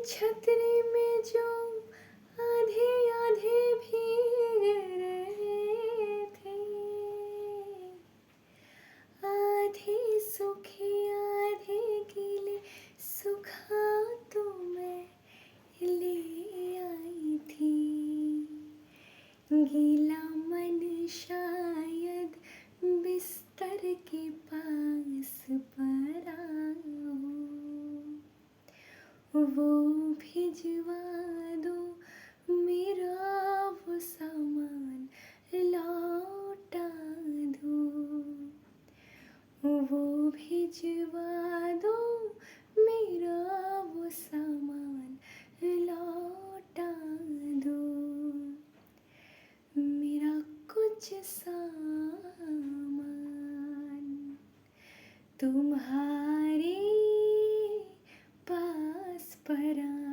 छतरी में जो आधे आधे भीग रहे थे, आधे सूखे आधे गीले, सूखा तो मैं ले आई थी। गीला मन शायद बिस्तर के पास पड़ा हो, वो भिजवा दो मेरा वो सामान लौटा दो, वो भिजवा दो मेरा वो सामान लौटा दो, मेरा कुछ सामान तुम्हारे पास पड़ा